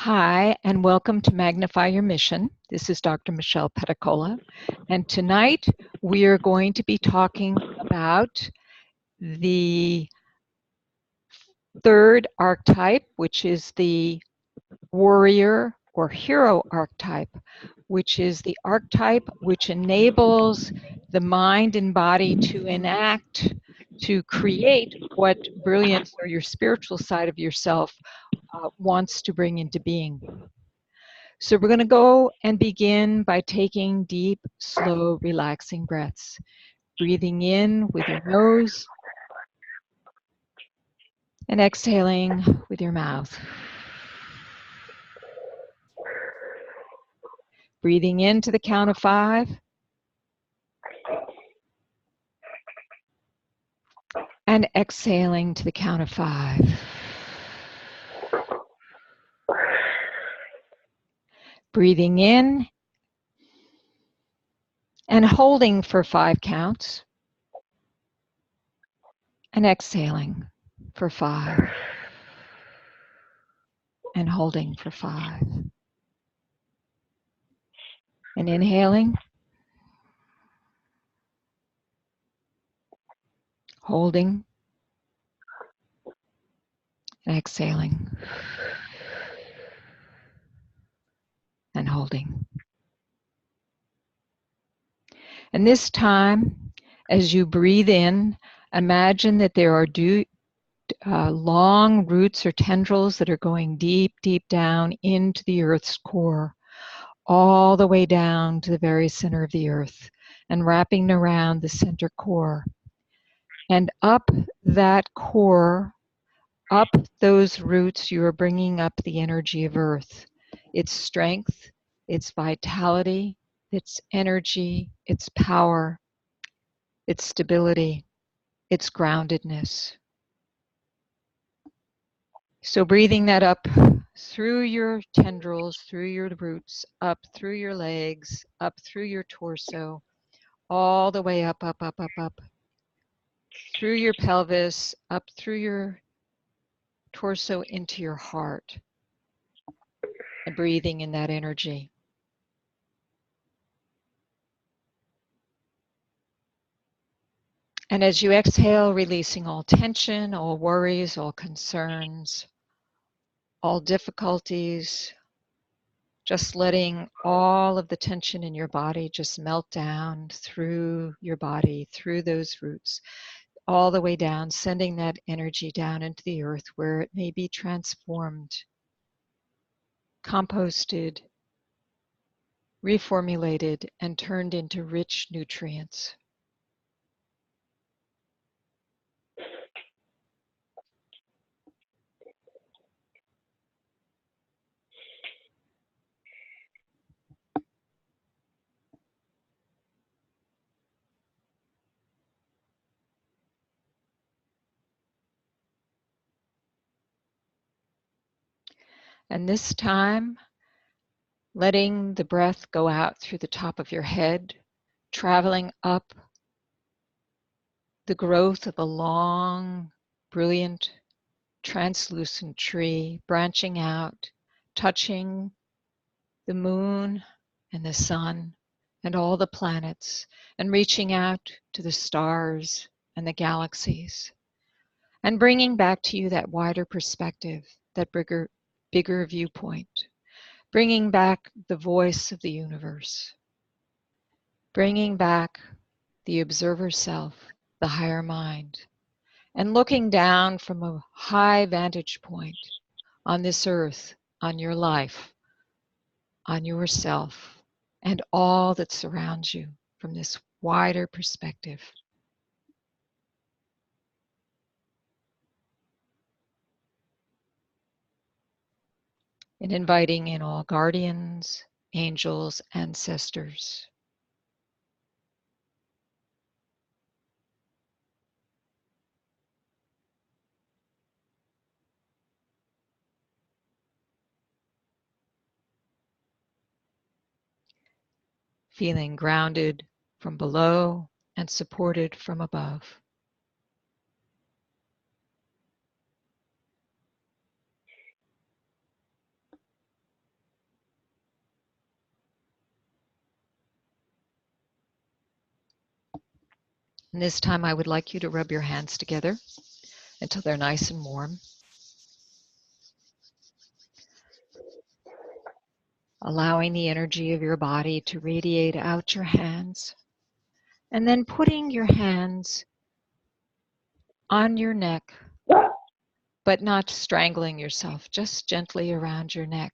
Hi, and welcome to Magnify Your Mission. This is Dr. Michelle Petacola, and tonight we are going to be talking about the third archetype, which is the warrior or hero archetype, which is the archetype which enables the mind and body to enact, to create what brilliance or your spiritual side of yourself wants to bring into being. So we're going to go and begin by taking deep, slow, relaxing breaths. Breathing in with your nose and exhaling with your mouth. Breathing into the count of 5. And exhaling to the count of 5. Breathing in and holding for 5 counts. And exhaling for 5. And holding for 5. And inhaling. Holding. And exhaling. And holding. And this time, as you breathe in, imagine that there are long roots or tendrils that are going deep, deep down into the Earth's core, all the way down to the very center of the Earth, and wrapping around the center core. And up that core, up those roots, you are bringing up the energy of Earth, its strength, its vitality, its energy, its power, its stability, its groundedness. So breathing that up through your tendrils, through your roots, up through your legs, up through your torso, all the way up, up, up, up, up, through your pelvis, up through your torso into your heart, and breathing in that energy. And as you exhale, releasing all tension, all worries, all concerns, all difficulties, just letting all of the tension in your body just melt down through your body, through those roots, all the way down, sending that energy down into the earth where it may be transformed, composted, reformulated, and turned into rich nutrients. And this time, letting the breath go out through the top of your head, traveling up the growth of a long, brilliant, translucent tree, branching out, touching the moon and the sun and all the planets, and reaching out to the stars and the galaxies, and bringing back to you that wider perspective, that bigger viewpoint, bringing back the voice of the universe, bringing back the observer self, the higher mind, and looking down from a high vantage point on this earth, on your life, on yourself, and all that surrounds you from this wider perspective. And inviting in all guardians, angels, ancestors. Feeling grounded from below and supported from above. And this time I would like you to rub your hands together until they're nice and warm. Allowing the energy of your body to radiate out your hands. And then putting your hands on your neck, but not strangling yourself, just gently around your neck.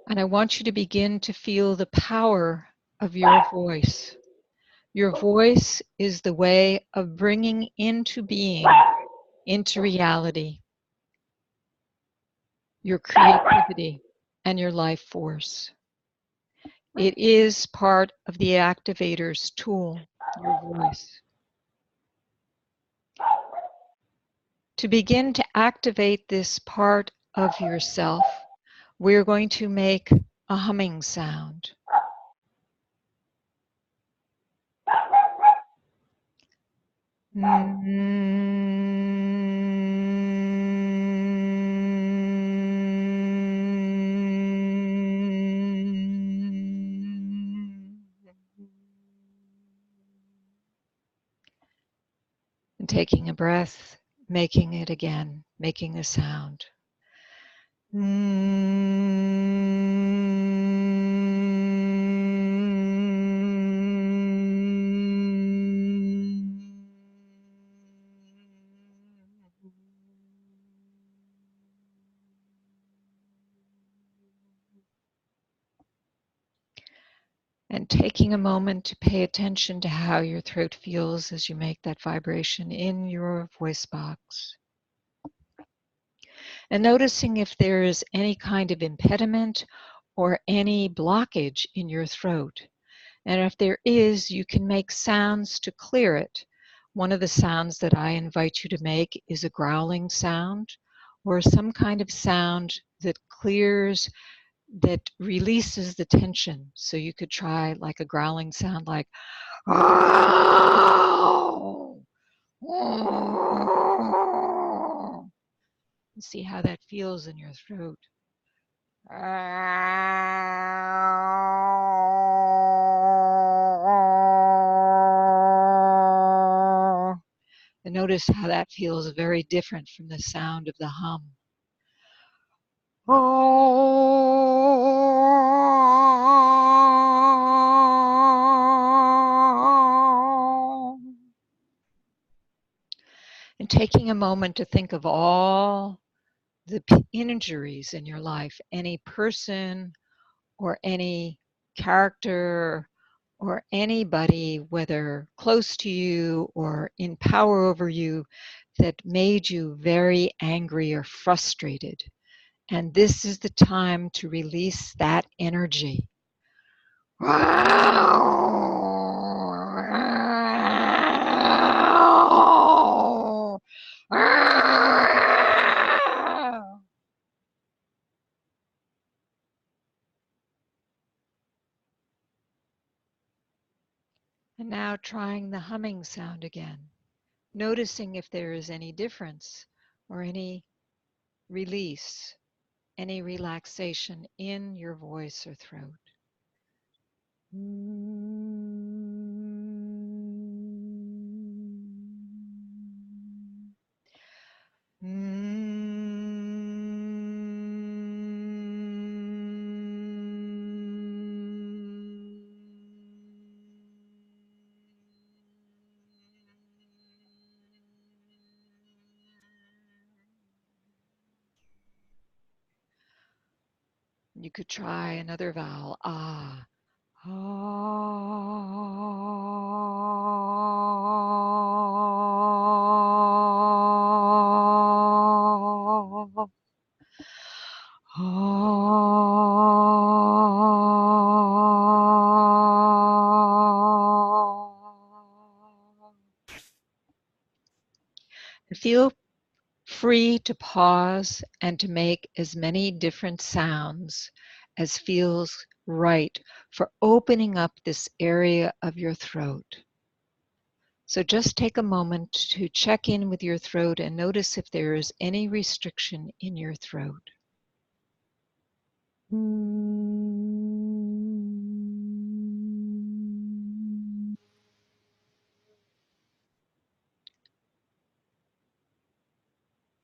And I want you to begin to feel the power of your voice. Your voice is the way of bringing into being, into reality, your creativity and your life force. It is part of the activator's tool, your voice. To begin to activate this part of yourself, we're going to make a humming sound. And taking a breath, making it again, making a sound. And taking a moment to pay attention to how your throat feels as you make that vibration in your voice box. And noticing if there is any kind of impediment or any blockage in your throat. And if there is, you can make sounds to clear it. One of the sounds that I invite you to make is a growling sound or some kind of sound that clears, that releases the tension. So you could try like a growling sound like, "Oh, oh," and see how that feels in your throat. And notice how that feels very different from the sound of the hum. And taking a moment to think of all the injuries in your life, any person or any character or anybody, whether close to you or in power over you, that made you very angry or frustrated. And this is the time to release that energy. And now trying the humming sound again, noticing if there is any difference or any release, any relaxation in your voice or throat. You could try another vowel, ah. Feel free to pause and to make as many different sounds as feels right for opening up this area of your throat. So just take a moment to check in with your throat and notice if there is any restriction in your throat.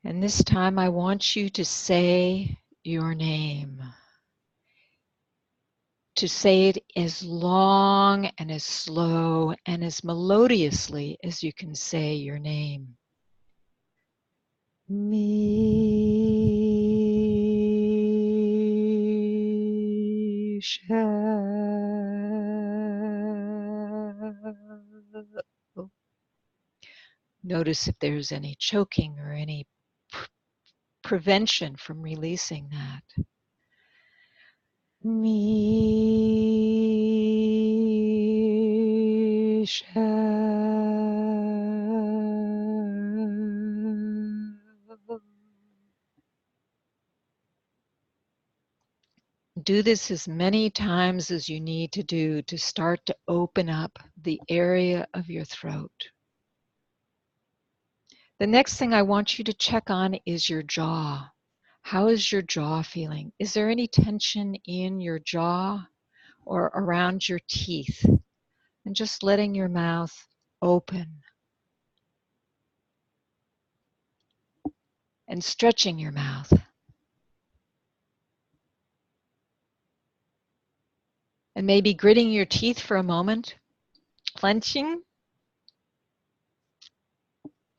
And this time I want you to say your name. To say it as long and as slow and as melodiously as you can say your name. Misha. Notice if there's any choking or any prevention from releasing that. Misha. Do this as many times as you need to do to start to open up the area of your throat. The next thing I want you to check on is your jaw. How is your jaw feeling? Is there any tension in your jaw or around your teeth? And just letting your mouth open and stretching your mouth. And maybe gritting your teeth for a moment, clenching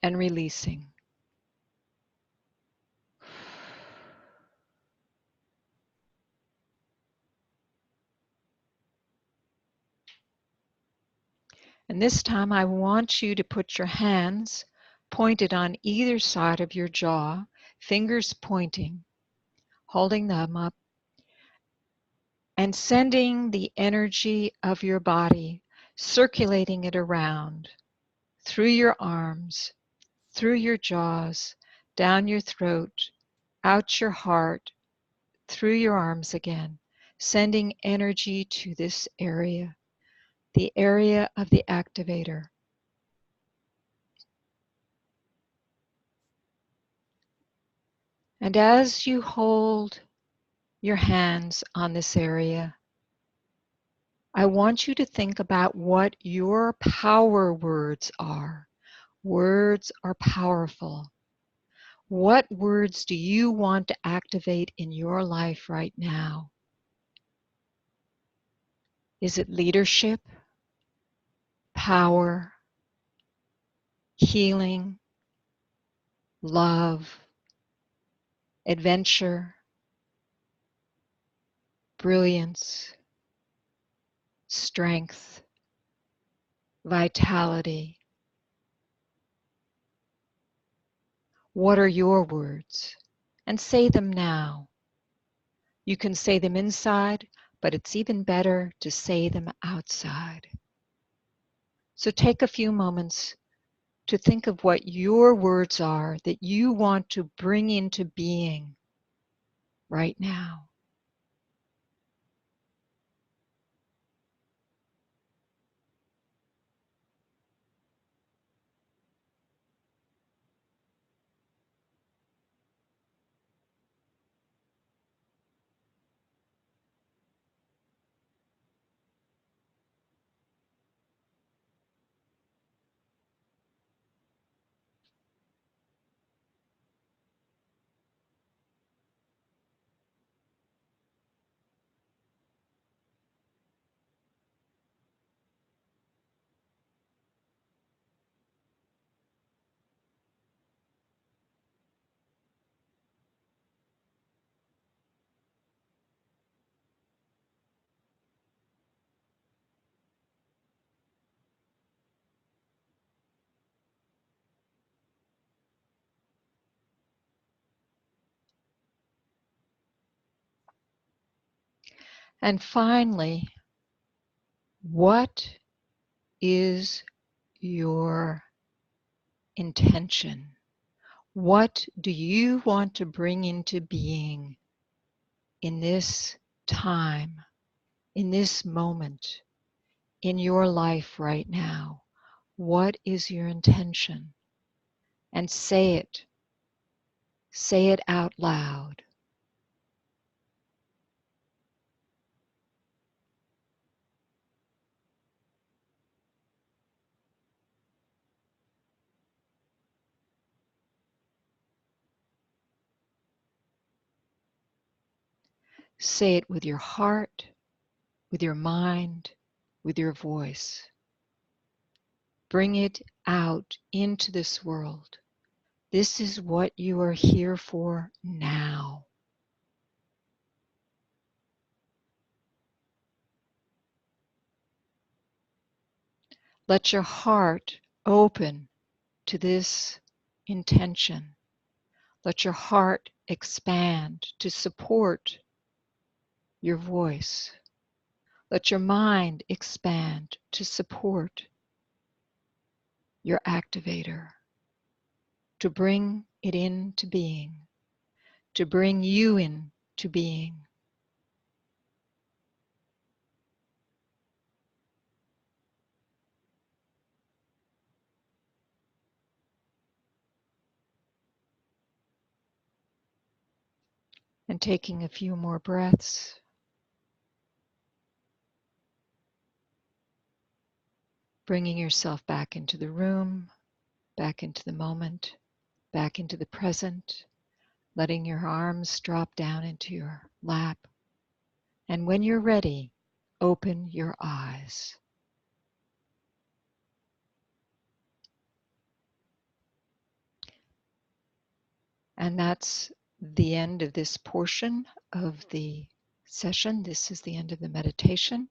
and releasing. And this time I want you to put your hands pointed on either side of your jaw, fingers pointing, holding them up, and sending the energy of your body, circulating it around through your arms, through your jaws, down your throat, out your heart, through your arms again, sending energy to this area, the area of the activator. And as you hold your hands on this area, I want you to think about what your power words are. Words are powerful. What words do you want to activate in your life right now? Is it leadership, power, healing, love, adventure, brilliance, strength, vitality? What are your words? And say them now. You can say them inside, but it's even better to say them outside. So take a few moments to think of what your words are that you want to bring into being right now. And finally, what is your intention? What do you want to bring into being in this time, in this moment, in your life right now? What is your intention? And say it. Say it out loud. Say it with your heart, with your mind, with your voice. Bring it out into this world. This is what you are here for now. Let your heart open to this intention. Let your heart expand to support your voice. Let your mind expand to support your activator, to bring it into being, to bring you into being. And taking a few more breaths. Bringing yourself back into the room, back into the moment, back into the present, letting your arms drop down into your lap. And when you're ready, open your eyes. And that's the end of this portion of the session. This is the end of the meditation.